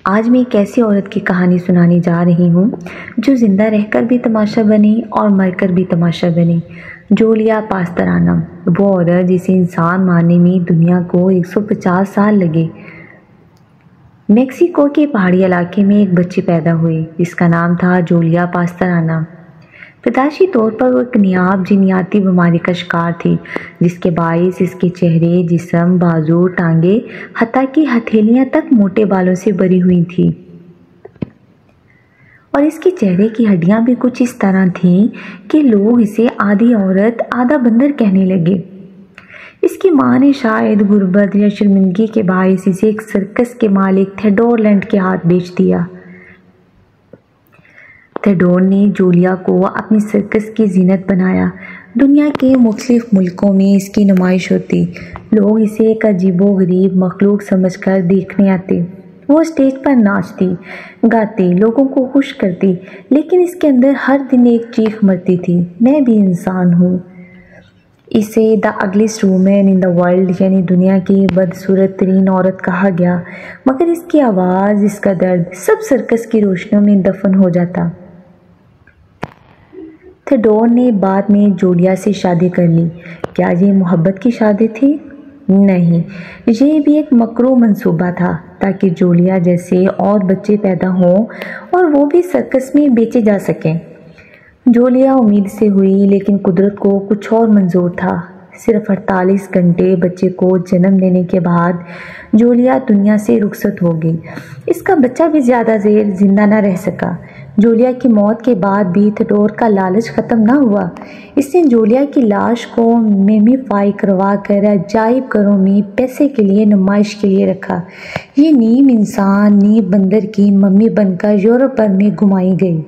آج میں ایک ایسی عورت کی کہانی سنانے جا رہی ہوں جو زندہ رہ کر بھی تماشا بنی اور مر کر بھی تماشا بنی۔ جولیا پاسترانہ، وہ عورت جسے انسان ماننے میں دنیا کو 150 سال لگے۔ میکسیکو کے پہاڑی علاقے میں ایک بچی پیدا ہوئی جس کا نام تھا جولیا پاسترانہ۔ پیدائشی طور پر وہ ایک نایاب جینیاتی بیماری کا شکار تھی جس کے باعث اس کے چہرے، جسم، بازو، ٹانگیں، حتیٰ کہ ہتھیلیاں تک موٹے بالوں سے بھری ہوئی تھیں، اور اس کے چہرے کی ہڈیاں بھی کچھ اس طرح تھیں کہ لوگ اسے آدھی عورت آدھا بندر کہنے لگے۔ اس کی ماں نے شاید غربت یا شرمندگی کے باعث اسے ایک سرکس کے مالک تھیوڈور لینڈ کے ہاتھ بیچ دیا۔ تھیوڈور نے جولیا کو اپنی سرکس کی زینت بنایا۔ دنیا کے مختلف ملکوں میں اس کی نمائش ہوتی، لوگ اسے ایک عجیب و غریب مخلوق سمجھ کر دیکھنے آتے۔ وہ اسٹیج پر ناچتی، گاتی، لوگوں کو خوش کرتی، لیکن اس کے اندر ہر دن ایک چیخ مرتی تھی، میں بھی انسان ہوں۔ اسے دی اگلیسٹ وومن ان دی ورلڈ، یعنی دنیا کی بدصورت ترین عورت کہا گیا، مگر اس کی آواز، اس کا درد سب سرکس کی روشنیوں میں دفن ہو جاتا۔ تھیوڈور نے بعد میں جولیا سے شادی کر لی۔ کیا یہ محبت کی شادی تھی؟ نہیں، یہ بھی ایک مکروہ منصوبہ تھا تاکہ جولیا جیسے اور بچے پیدا ہوں اور وہ بھی سرکس میں بیچے جا سکیں۔ جولیا امید سے ہوئی، لیکن قدرت کو کچھ اور منظور تھا۔ صرف 48 گھنٹے بچے کو جنم دینے کے بعد جولیا دنیا سے رخصت ہو گئی۔ اس کا بچہ بھی زیادہ دیر زندہ نہ رہ سکا۔ جولیا کی موت کے بعد بھی تھیوڈور کا لالچ ختم نہ ہوا۔ اس نے جولیا کی لاش کو میمیفائی کروا کر عجائب گھروں میں پیسے کے لیے نمائش کے لیے رکھا۔ یہ نیم انسان، نیم بندر کی ممی بن کر یورپ بھر میں گھمائی گئی۔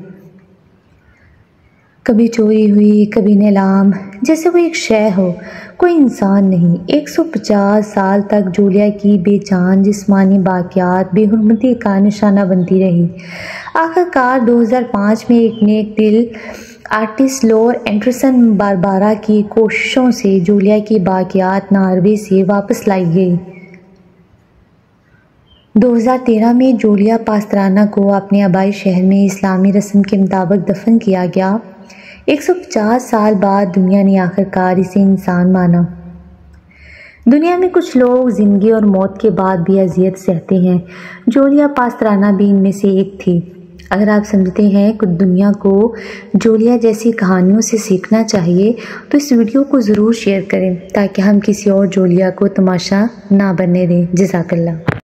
کبھی چوری ہوئی، کبھی نیلام، جیسے وہ ایک شے ہو، کوئی انسان نہیں۔ 150 سال تک جولیا کی بے جان جسمانی باقیات بے حرمتی کا نشانہ بنتی رہی۔ آخرکار 2005 میں ایک نیک دل آرٹسٹ لور اینڈرسن باربارا کی کوششوں سے جولیا کی باقیات ناروے سے واپس لائی گئی۔ 2013 میں جولیا پاسترانہ کو اپنے آبائی شہر میں اسلامی رسم کے مطابق دفن کیا گیا۔ 150 سال بعد دنیا نے آخرکار اسے انسان مانا۔ دنیا میں کچھ لوگ زندگی اور موت کے بعد بھی اذیت سہتے ہیں۔ جولیا پاسترانہ بھی ان میں سے ایک تھی۔ اگر آپ سمجھتے ہیں کہ دنیا کو جولیا جیسی کہانیوں سے سیکھنا چاہیے تو اس ویڈیو کو ضرور شیئر کریں تاکہ ہم کسی اور جولیا کو تماشا نہ بننے دیں۔ جزاک اللہ۔